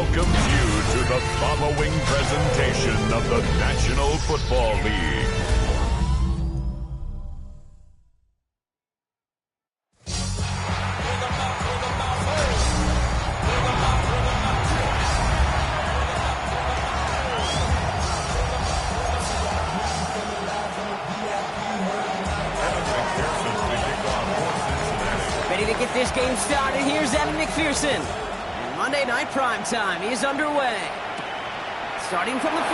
welcomes you to the following presentation of the National Football League. Ready to get this game started. Here's Evan McPherson. And Monday Night Prime Time is underway. Starting from the 5.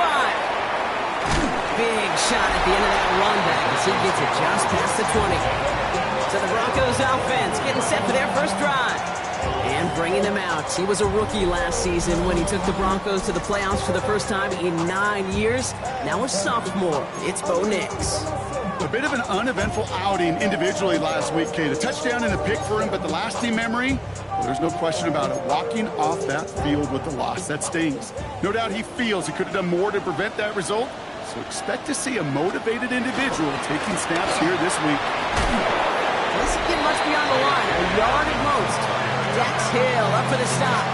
Big shot at the end of that run back as he gets it just past the 20. So the Broncos offense getting set for their first drive. And bringing them out. He was a rookie last season when he took the Broncos to the playoffs for the first time in 9 years. Now a sophomore. It's Bo Nix. A bit of an uneventful outing individually last week, Kate. A touchdown and a pick for him, but the lasting memory, well, there's no question about it. Walking off that field with the loss, that stings. No doubt he feels he could have done more to prevent that result, so expect to see a motivated individual taking snaps here this week. Doesn't get much beyond the line, a yard at most. Dax Hill up for the stop.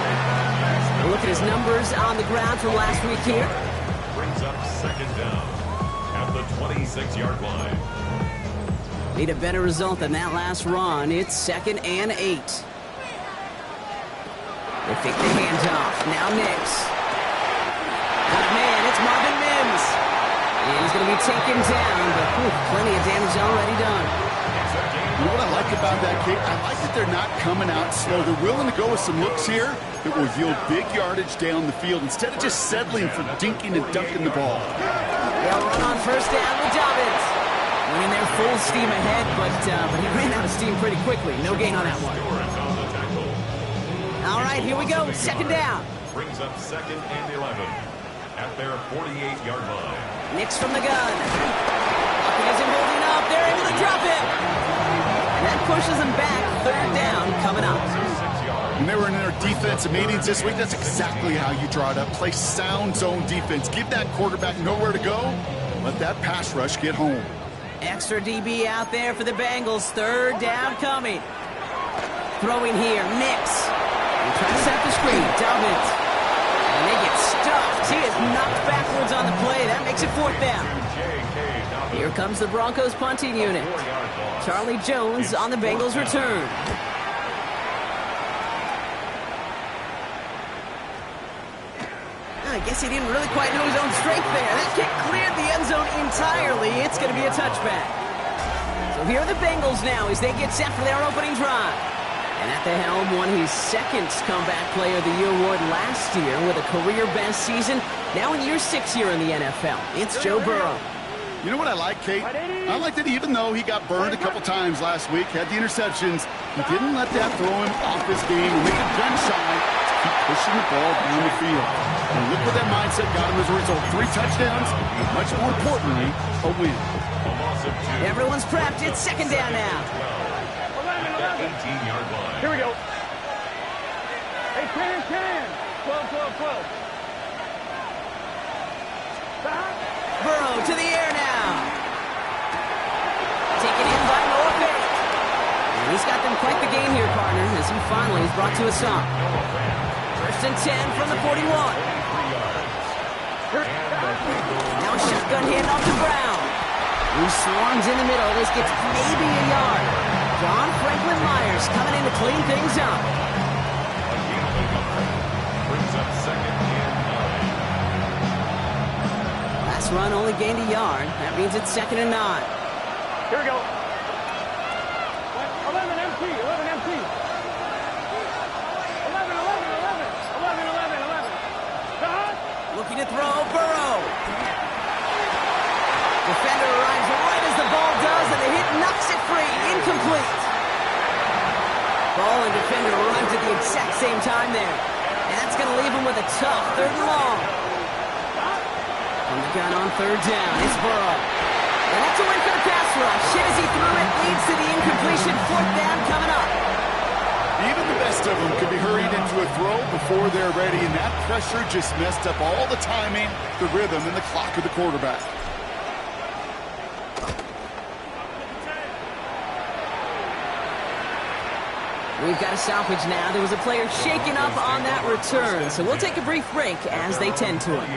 A look at his numbers on the ground from last week here. Brings up second down at the 26-yard line. Need a better result than that last run. It's 2nd and 8. They fake the handoff. Now Nix. Got a man. It's Marvin Mims. And he's going to be taken down, but plenty of damage already done. You know what I like about that, Kate? I like that they're not coming out slow. They're willing to go with some looks here that will yield big yardage down the field instead of just settling for dinking and dunking the ball. They'll run on first down with Dobbins. Running their full steam ahead, but he ran out of steam pretty quickly. No gain on that one. All right, here we go. Second down. Brings up 2nd and 11 at their 48-yard line. Nix from the gun. He isn't holding up. They're able to drop it. And that pushes them back. Third down coming up. When they were in their defensive meetings this week, that's exactly how you draw it up. Play sound zone defense. Give that quarterback nowhere to go. Let that pass rush get home. Extra DB out there for the Bengals. Third down coming. Throwing here. Nix. He tries to set the screen. Dobbins. And they get stuffed. He is knocked backwards on the play. That makes it 4th down. Here comes the Broncos punting unit. Charlie Jones on the Bengals return. I guess he didn't really quite know his own strength there. That kick cleared the end zone entirely. It's going to be a touchback. So here are the Bengals now as they get set for their opening drive. And at the helm won his 2nd Comeback Player of the Year award last year with a career-best season. Now in year 6 here in the NFL, it's Joe Burrow. You know what I like, Kate? I like that even though he got burned a couple times last week, had the interceptions, he didn't let that throw him off his game and make him gun shy. Keep pushing the ball down the field. And look what that mindset got him as a result. 3 touchdowns, and much more importantly, a win. Everyone's prepped. It's second down now. 18-yard line. Here we go. Hey, 10. 12. Burrow to the air now. Taken in by Noah Fant. And he's got them quite the game here, partner, as he finally is brought to a stop. 1st and 10 from the 41. Now a shotgun handoff to Brown. He swarms in the middle. This gets maybe a yard. John Franklin Myers coming in to clean things up. Brings up 2nd and 9. Last run only gained a yard. That means it's 2nd and 9. Here we go. 11 empty. 11 empty. 11. Looking to throw, Burrow. Defender arrives right as the ball does, and the hit knocks it free. Incomplete. Ball and defender arrived at the exact same time there. And that's going to leave him with a tough 3rd and long. From the gun on 3rd down, it's Burrow. And that's a win for the pass rush. Hit as he threw it, leads to the incompletion. 4th down coming up. Even the best of them could be hurried into a throw before they're ready, and that pressure just messed up all the timing, the rhythm, and the clock of the quarterback. We've got a salvage now. There was a player shaken up on that return, so we'll take a brief break as they tend to it.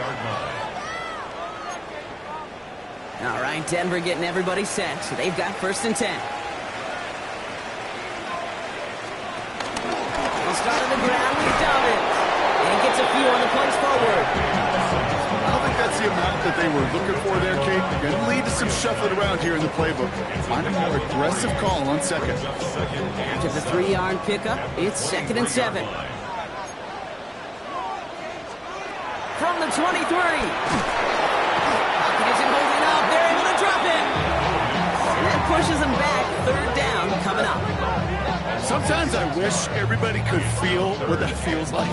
All right, Denver getting everybody set. So they've got 1st and 10. We'll start on the ground with Dobbins. And he gets a few on the punch forward. I don't think that's the amount that they were looking for there, Kate. Going to lead to some shuffling around here in the playbook. Find a more aggressive call on 2nd. After the 3-yard pickup, it's 2nd and 7. From the 23. Isn't holding up. They're able to drop it. And that pushes them back. 3rd down coming up. Sometimes I wish everybody could feel what that feels like.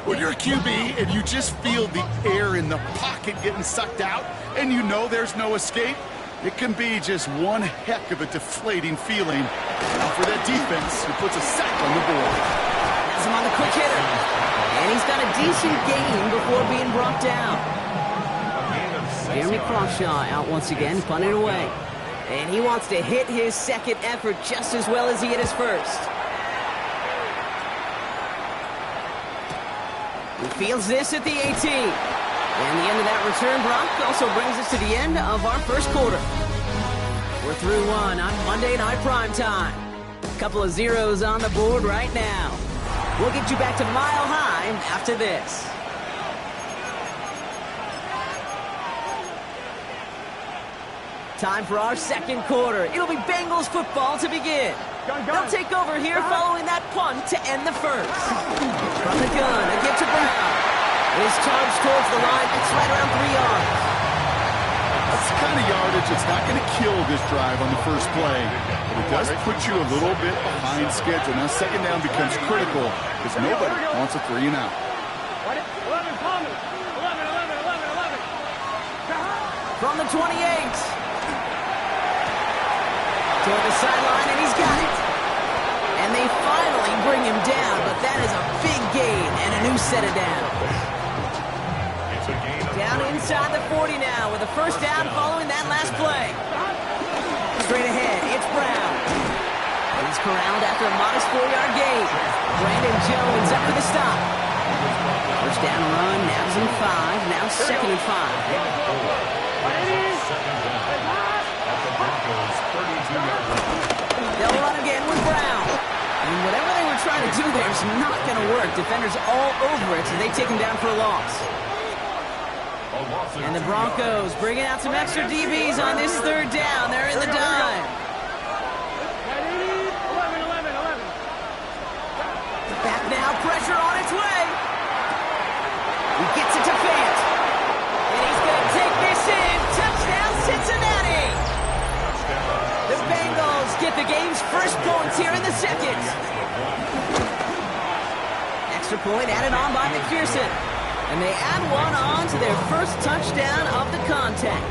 When you're a QB and you just feel the air in the pocket getting sucked out and you know there's no escape, it can be just one heck of a deflating feeling. Now for that defense, who puts a sack on the board. Has him on the quick hitter. And he's got a decent gain before being brought down. Jeremy Crawshaw out once again, punted away. And he wants to hit his 2nd effort just as well as he hit his 1st. He fields this at the 18. And the end of that return, Brock, also brings us to the end of our 1st quarter. We're through 1 on Monday Night Primetime. A couple of zeros on the board right now. We'll get you back to Mile High after this. Time for our 2nd quarter. It'll be Bengals football to begin. They'll take over here following that punt to end the 1st. From the gun, a get to Brown. His charge towards the line. It's right around 3 yards. That's the kind of yardage that's not going to kill this drive on the 1st play. But it does put you a little bit behind schedule. Now 2nd down becomes critical because nobody wants a 3 and out. 11, Thomas. 11. From the 28. Toward the sideline, and he's got it. And they finally bring him down, but that is a big gain and a new set of downs. Down inside the 40 now with a 1st down following that last play. Straight ahead, it's Brown. He's corralled after a modest 4-yard gain. Brandon Jones up for the stop. 1st down run, nabs him 5, now 2nd and 5. They'll run again with Brown. And whatever they were trying to do there is not going to work. Defenders all over it, so they take him down for a loss. And the Broncos bringing out some extra DBs on this 3rd down. They're in the dime. 11. Back now, pressure on its way. He gets it to Fant. And he's going to take this in. Touchdown, Cincinnati. The Bengals get the game's 1st points here in the 2nd. Extra point added on by McPherson. And they add one on to their 1st touchdown of the contest.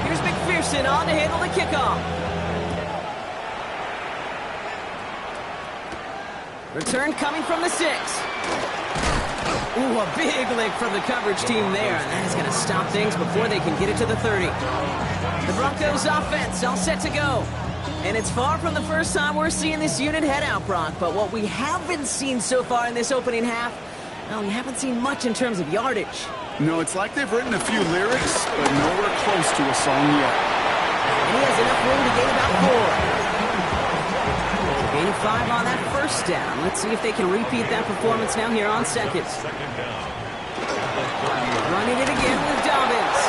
Here's McPherson on to handle the kickoff. Return coming from the 6. Ooh, a big lick from the coverage team there, and that is going to stop things before they can get it to the 30. The Broncos offense all set to go. And it's far from the first time we're seeing this unit head out, Brock, but what we haven't seen so far in this opening half, well, we haven't seen much in terms of yardage. No, it's like they've written a few lyrics, but nowhere close to a song yet. And he has enough room to gain about 4. Gain 5 on that 1st down. Let's see if they can repeat that performance now here on 2nd. Running it again with Dobbins.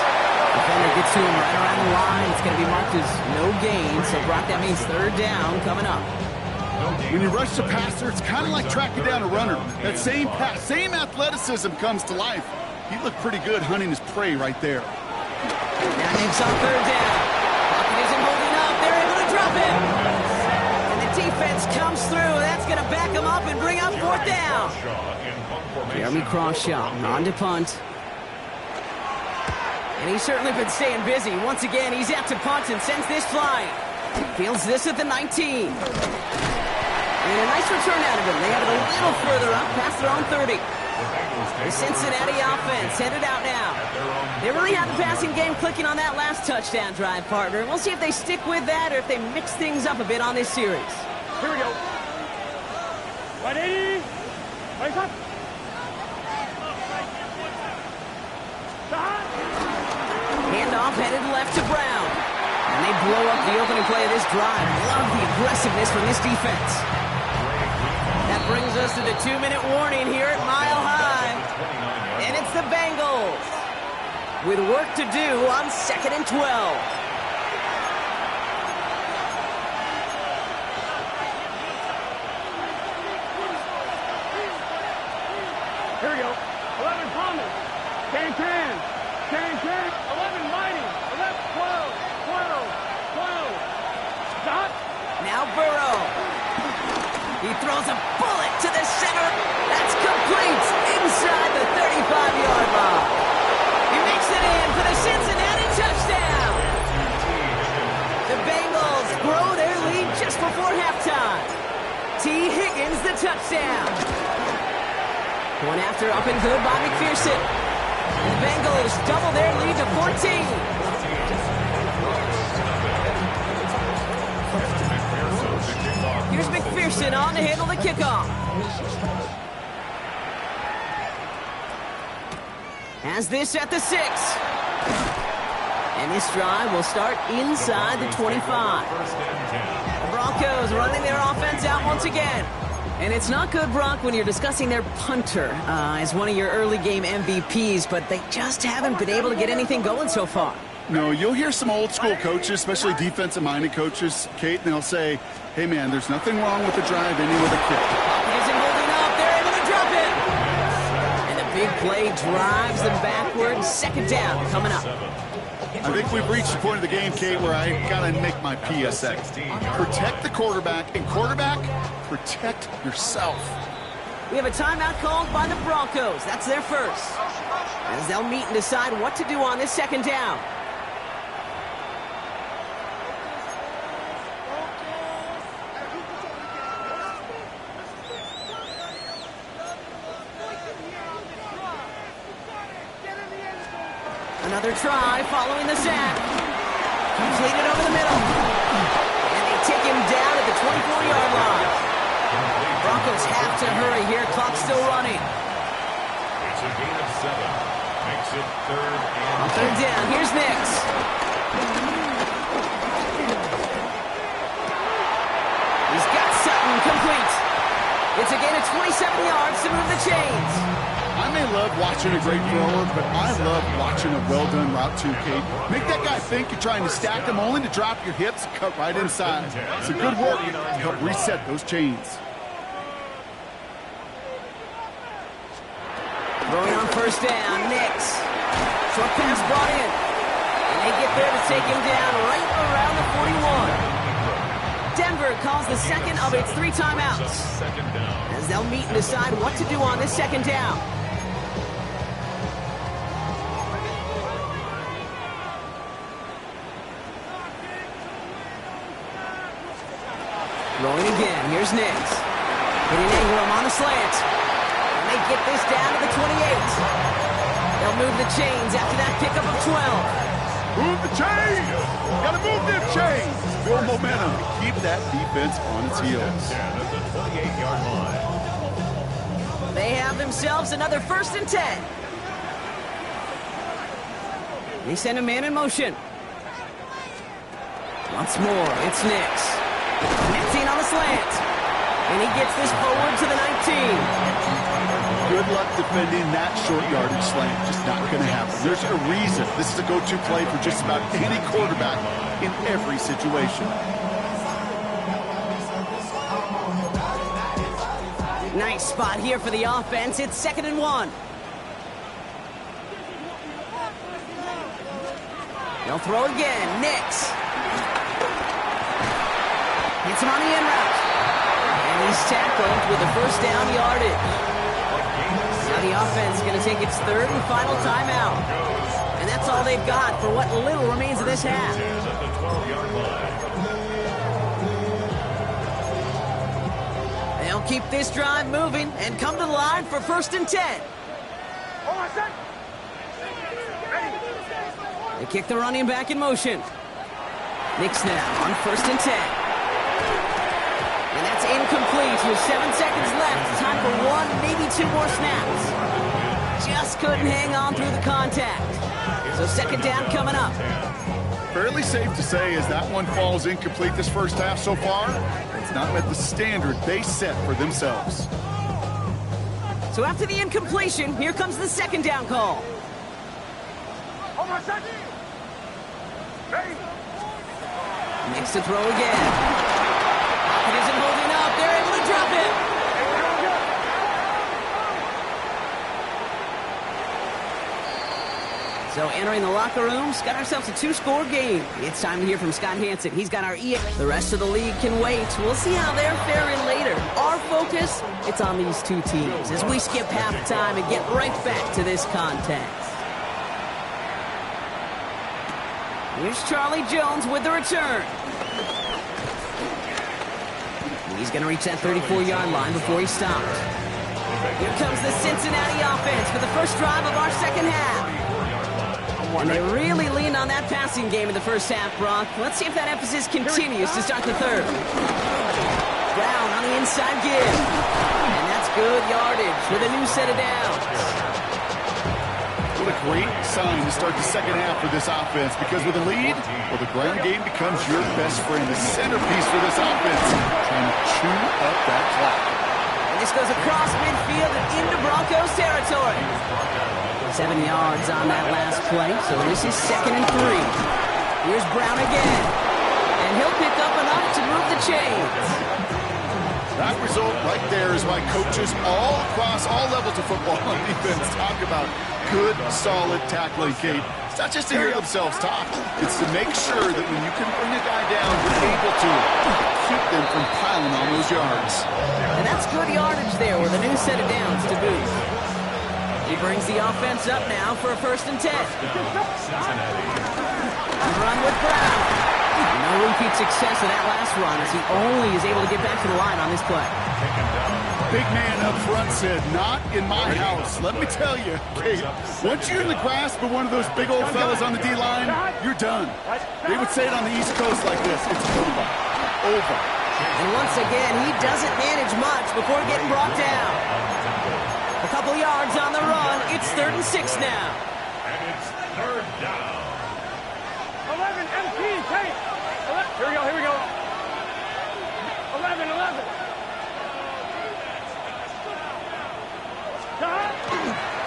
Defender gets to him right around the line. It's going to be marked as no gain. So, Brock, that means 3rd down coming up. When you rush the passer, it's kind of like tracking down a runner. That same pass, same athleticism comes to life. He looked pretty good hunting his prey right there. Now Nick's on 3rd down. Pocket isn't holding up. They're able to drop it. And the defense comes through. That's going to back him up and bring up 4th down. Jeremy Crawshaw on to punt. And he's certainly been staying busy. Once again, he's out to punt and sends this flying. Fields this at the 19. And a nice return out of him. They have it a little further up past their own 30. The Cincinnati offense headed out now. They really had the passing game clicking on that last touchdown drive, partner. We'll see if they stick with that or if they mix things up a bit on this series. Here we go. 180. Wake up. Handoff headed left to Brown. And they blow up the opening play of this drive. Love the aggressiveness from this defense. That brings us to the 2-minute warning here at Mile High. And it's the Bengals with work to do on 2nd and 12. Here we go. 11 Palmer. Can. 11 Mighty. 11, 12. Stop. Now Burrow. He throws a bullet to the center. That's complete inside the 35-yard line. He makes it in for the Cincinnati touchdown. The Bengals grow their lead just before halftime. T. Higgins the touchdown. One after up and good by McPherson. And the Bengals double their lead to 14. Here's McPherson on to handle the kickoff. Has this at the 6. And this drive will start inside the 25. The Broncos running their offense out once again. And it's not good, Brock, when you're discussing their punter as one of your early game MVPs, but they just haven't been able to get anything going so far. No, you'll hear some old school coaches, especially defensive-minded coaches, Kate, and they'll say, hey, man, there's nothing wrong with the drive ending with a kick. Isn't holding up. They're able to drop it. And the big play drives them backwards. 2nd down coming up. I think we've reached the point of the game, Kate, where I got to make my PSA. Protect the quarterback, and quarterback, protect yourself. We have a timeout called by the Broncos. That's their first. As they'll meet and decide what to do on this 2nd down. Another try following the sack. Completed over the middle. And they take him down at the 24-yard line. Broncos have to hurry here. Clock's still running. It's a gain of 7. Makes it 3rd and On 3rd down, here's Nix. He's got Sutton complete. It's a gain of 27 yards to move the chains. I may love watching a great thrower, but I love watching a well-done route too, Kate. Make that guy think you're trying to stack him only to drop your hips, cut right inside. It's a good work to help reset those chains. Throwing on 1st down, Nix. Short pass brought in. And they get there to take him down right around the 41. Denver calls the 2nd of its 3 timeouts. As they'll meet and decide what to do on this 2nd down. Rolling again. Here's Nix. Hitting Ingram on the slant. And they get this down to the 28. They'll move the chains after that pickup of 12. Move the chains! Gotta move them chains! Build momentum. Keep that defense on its heels. at the 28-yard line. They have themselves another 1st and 10. They send a man in motion. Once more, it's Nix. Mixing on the slant. And he gets this forward to the 19. Good luck defending that short yardage slant. Just not going to happen. There's a reason this is a go-to play for just about any quarterback in every situation. Nice spot here for the offense. It's 2nd and 1. They'll throw again. Nix. Hits him on the in route. And he's tackled with the 1st down yardage. Now the offense is going to take its 3rd and final timeout. And that's all they've got for what little remains of this half. At the 12-yard line. They'll They'll keep this drive moving and come to the line for 1st and 10. They kick the running back in motion. Knicks now on 1st and 10. And that's incomplete with 7 seconds left. Time for 1, maybe 2 more snaps. Just couldn't hang on through the contact. So 2nd down coming up. Fairly safe to say as that one falls incomplete this first half so far, it's not met the standard they set for themselves. So after the incompletion, here comes the 2nd down call. Next to throw again. It isn't holding up. They're able to drop it. So entering the locker rooms, got ourselves a 2-score game. It's time to hear from Scott Hansen. He's got our EA. The rest of the league can wait. We'll see how they're faring later. Our focus, it's on these two teams as we skip halftime and get right back to this contest. Here's Charlie Jones with the return. He's going to reach that 34-yard line before he stops. Here comes the Cincinnati offense for the first drive of our second half. And they really leaned on that passing game in the first half, Brock. Let's see if that emphasis continues to start the third. Brown on the inside give. And that's good yardage with a new set of downs. What a great sign to start the second half for this offense, because with a lead, well, the ground game becomes your best friend, the centerpiece for this offense, trying to chew up that clock. And this goes across midfield and into Broncos territory. 7 yards on that last play, so this is 2nd and 3. Here's Brown again, and he'll pick up enough to move the chains. That result right there is why coaches all across all levels of football and defense talk about good, solid tackling, Kate. It's not just to hear themselves talk. It's to make sure that when you can bring a guy down, you're able to keep them from piling on those yards. And that's good yardage there with a new set of downs to boot. He brings the offense up now for a 1st and 10. Run with Brown. No repeat success of that last run as he only is able to get back to the line on this play. Big man up front said, "Not in my house." Let me tell you, Kate, once you're in the grasp of one of those big old fellas on the D-line, you're done. They would say it on the East Coast like this: it's over. Over. And once again, he doesn't manage much before getting brought down. A couple yards on the run. It's 3rd and 6 now. And it's 3rd down. 11, MP, take. Here we go, here we go. 11.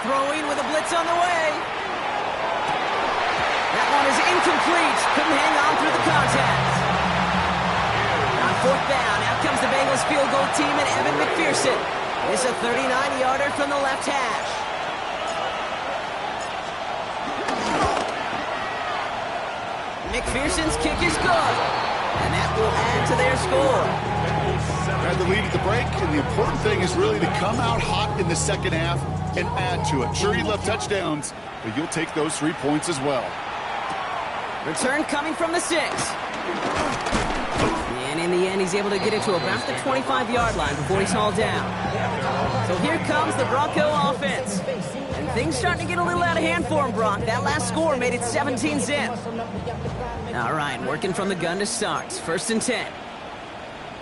Throwing with a blitz on the way. That one is incomplete. Couldn't hang on through the contact. On 4th down, out comes the Bengals field goal team and Evan McPherson. It's a 39-yarder from the left hash. McPherson's kick is good. And that will add to their score. Had the lead at the break, and the important thing is really to come out hot in the second half and add to it. Sure, you love touchdowns, but you'll take those 3 points as well. Return coming from the 6. And in the end, he's able to get it to about the 25-yard line before he's hauled down. So here comes the Bronco offense. And things starting to get a little out of hand for him, Brock. That last score made it 17-zip. All right, working from the gun to start. 1st and 10.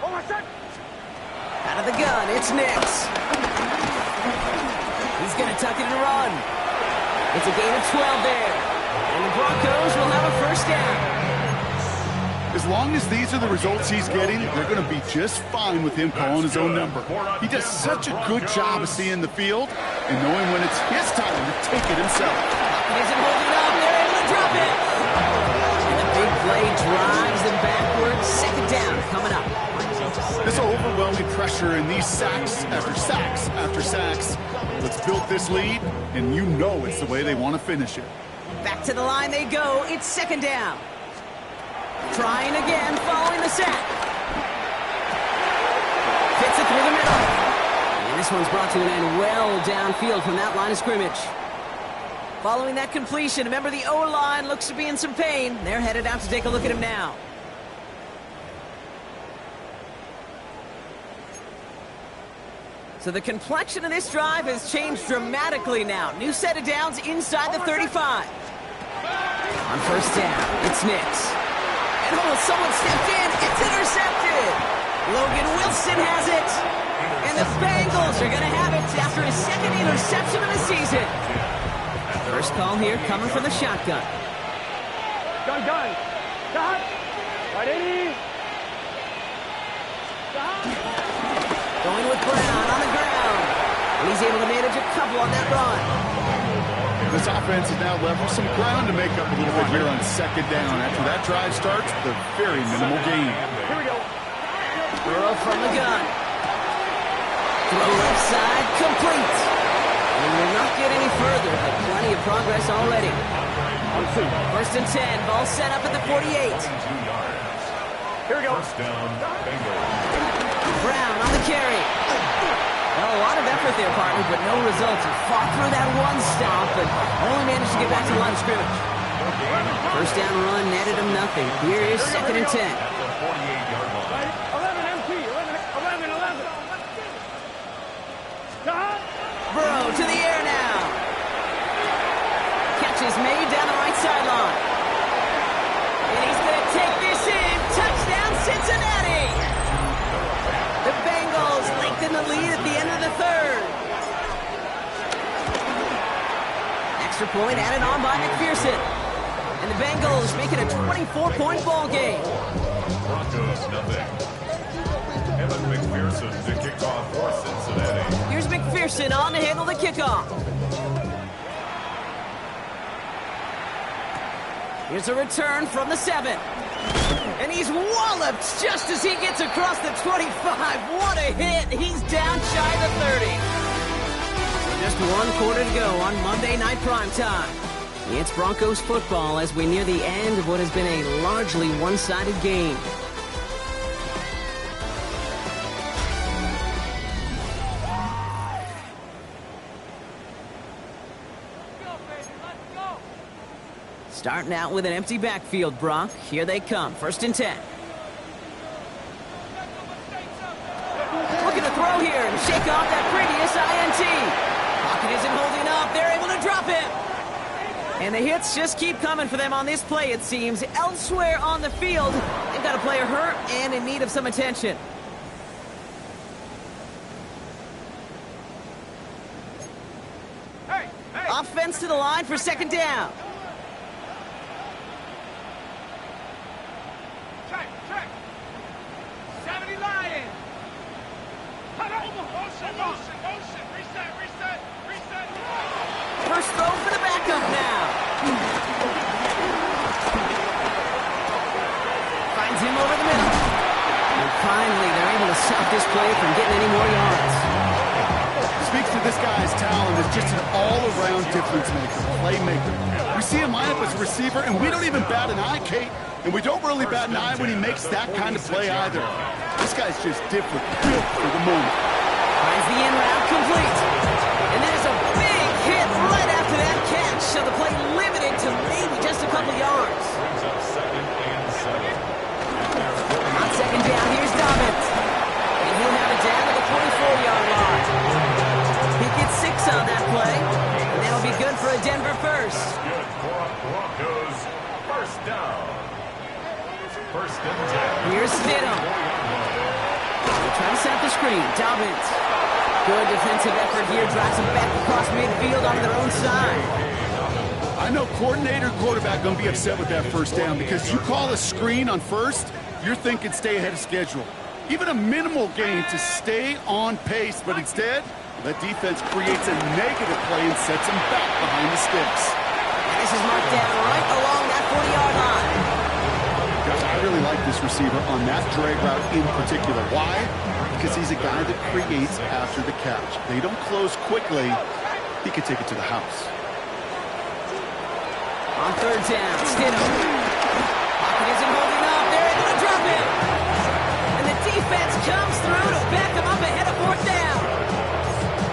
Out of the gun, it's Nix. He's going to tuck it and run. It's a gain of 12 there. And the Broncos will have a 1st down. As long as these are the results he's getting, they're going to be just fine with him calling his own number. He does such a good job of seeing the field and knowing when it's his time to take it himself. He isn't holding up. They're able to drop it. And the big play drives them backwards. 2nd down coming up. This overwhelming pressure and these sacks after sacks after sacks. Let's build this lead, and you know it's the way they want to finish it. Back to the line they go. It's 2nd down. Trying again, following the sack. Fits it through the middle. And this one's brought to an end well downfield from that line of scrimmage. Following that completion, remember the O-line looks to be in some pain. They're headed out to take a look at him now. So the complexion of this drive has changed dramatically now. New set of downs inside the 35. On first down, it's Nix. And someone stepped in. It's intercepted. Logan Wilson has it. And the Bengals are going to have it after his second interception of the season. First call here coming from the shotgun. Gun. Stop. Right in. Stop. Going with Brown on the ground. And he's able to manage a couple on that run. This offense has now leveled some ground to make up a little bit here on second down. After that drive starts, the very minimal gain. Here we go. Burrow from the gun. Throw left side, complete. And will not get any further, but plenty of progress already. First and 10, ball set up at the 48. Here we go. First down, Bengals. Brown on the carry. Well, a lot of effort there, partner, but no results. He fought through that one stop, but only managed to get back to the line of scrimmage. First down run netted him nothing. Here is second and 10. 11 empty. 11. Stop. Burrow to the air now. Catch is made down the right sideline. And he's going to take this in. Touchdown, Cincinnati. The Bengals lengthen the lead at the end of the third. Extra point added on by McPherson. And the Bengals make it a 24-point ball game. Broncos, nothing. Evan McPherson to kick off for Cincinnati. Here's McPherson on to handle the kickoff. Here's a return from the 7. And he's walloped just as he gets across the 25. What a hit. He's down shy of the 30. Just one quarter to go on Monday Night Primetime. It's Broncos football as we near the end of what has been a largely one-sided game. Starting out with an empty backfield, Brock. Here they come. First and 10. Looking to throw here and shake off that previous INT. Pocket isn't holding up. They're able to drop him. And the hits just keep coming for them on this play, it seems. Elsewhere on the field, they've got a player hurt and in need of some attention. Hey. Offense to the line for second down. Check. 70 Lions. Motion. Reset. First throw for the backup now. Finds him over the middle. And finally, they're able to stop this play from getting any more yards. Speaks to this guy's talent as just an all-around difference maker, playmaker. We see him line up as a receiver, and we don't even bat an eye, Kate. And we don't really bat an eye when he makes that kind of play either. This guy's just different, built for the moment. Finds the in route complete. And there's a big hit right after that catch. So the play limited to maybe just a couple yards. Brings up second and 7. On second down, here's Dobbins. And he'll have it down to the 24-yard line. He gets 6 on that play. And that'll be good for a Denver first. Good for a Broncos. First down. First and 10. Here's Stidham. They're trying to set up the screen. Dobbins. Good defensive effort here. Drives him back across midfield onto their own side. I know coordinator and quarterback going to be upset with that first down because you call a screen on first, you're thinking stay ahead of schedule. Even a minimal gain to stay on pace, but instead, that defense creates a negative play and sets them back behind the sticks. And this is marked down right along that 40-yard line. Guys, I really like this receiver on that drag route in particular. Why? Because he's a guy that creates after the catch. They don't close quickly. He can take it to the house. On third down, Stidham. Pocket isn't holding up. They're able to drop him. And the defense comes through to back him up ahead of fourth down.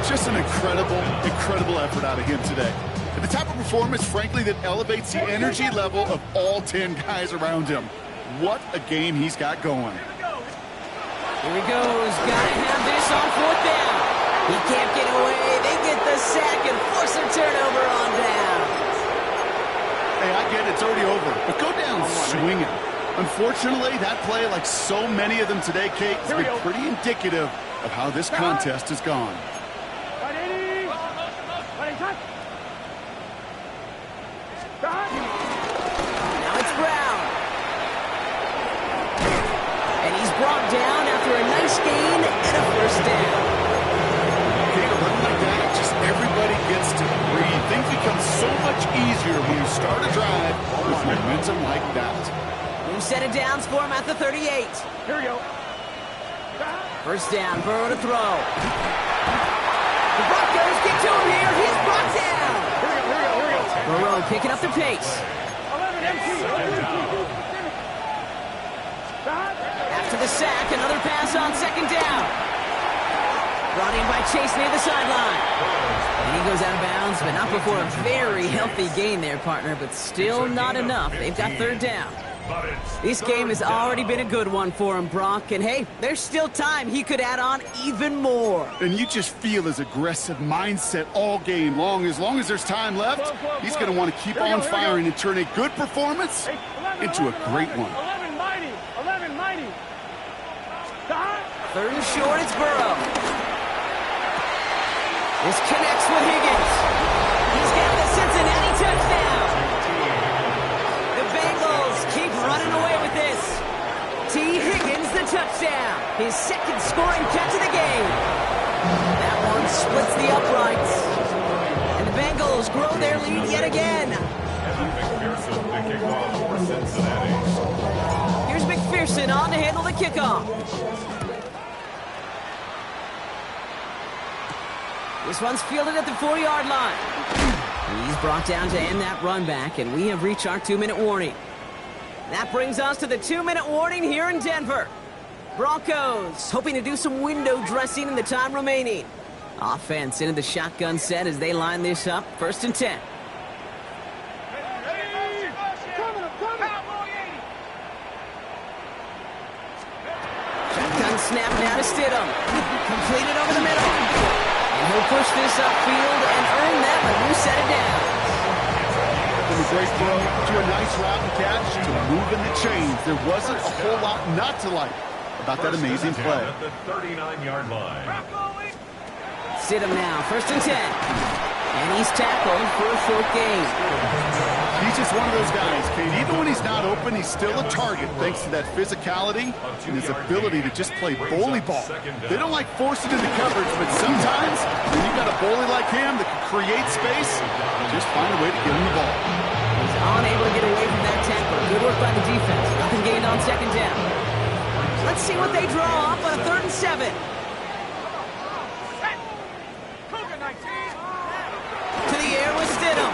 Just an incredible effort out of him today. And the type of performance, frankly, that elevates the energy level of all 10 guys around him. What a game he's got going. Here he goes. Got to have this on fourth down. He can't get away. They get the sack and force a turnover on down. Hey, I get it. It's already over. But go down swinging. Unfortunately, that play, like so many of them today, Kate, has been pretty indicative of how this contest has gone. Now it's Brown. And he's brought down after a nice gain and a first down. Kate, a run like that, just everybody gets to breathe. Things become so much easier when you start a drive with momentum like that. New set of downs for him at the 38. Here we go. First down, Burrow to throw. The Broncos get to him here. He's brought down. Here we go. Burrow picking up the pace. 11 empty. After the sack, another pass on second down. Brought in by Chase near the sideline. And he goes out of bounds, but not before a very healthy gain there, partner, but still not enough. They've got third down. This game has already been a good one for him, Brock. And hey, there's still time. He could add on even more. And you just feel his aggressive mindset all game long. As long as there's time left, he's going to want to keep on firing and turn a good performance into a great one. 11 mighty. 11 mighty. Third and short, it's Burrow. This connects with Higgins. He's got the Cincinnati touchdown. The Bengals keep running away with this. T. Higgins, the touchdown. His second scoring catch of the game. That one splits the uprights. And the Bengals grow their lead yet again. McPherson to kick off for Cincinnati. Here's McPherson on to handle the kickoff. This one's fielded at the 4-yard line. He's brought down to end that run back, and we have reached our 2-minute warning. That brings us to the 2-minute warning here in Denver. Broncos hoping to do some window dressing in the time remaining. Offense into the shotgun set as they line this up. 1st and 10. Shotgun snap now to Stidham. Completed over the middle. And he'll push this upfield and earn them a new set of downs. From a great throw to a nice route and catch to moving the chains. There wasn't a whole lot not to like about that amazing play. At the 39-yard line. Stidham now, 1st and 10. And he's tackled for a short gain. He's just one of those guys, Kate. Even when he's not open, he's still a target thanks to that physicality and his ability to just play bully ball. They don't like forcing into coverage, but sometimes when you've got a bully like him that can create space, just find a way to get him the ball. He's unable to get away from that tackle. Good work by the defense. Nothing gained on second down. Let's see what they draw up on a 3rd and 7. To the air with Stidham.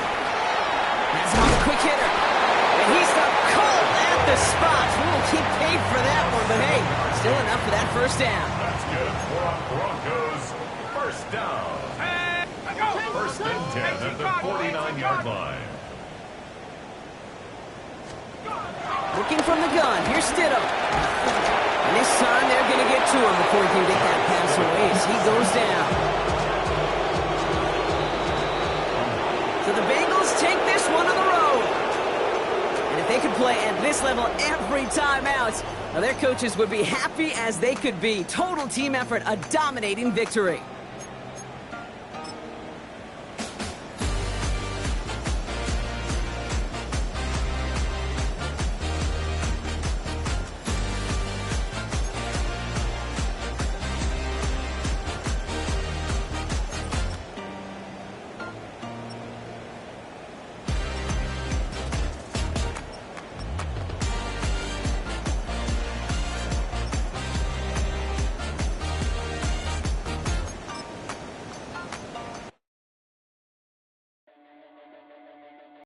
That's a quick hitter. And he's the cold at the spot. We will keep paid for that one, but hey, still enough for that first down. That's good for our Broncos. First down. 1st and 10 at the 49-yard line. Looking from the gun. Here's Stidham. And this time they're going to get to him before he can get that pass away as he goes down. So the Bengals take this one on the road. And if they could play at this level every time out, well, their coaches would be happy as they could be. Total team effort, a dominating victory.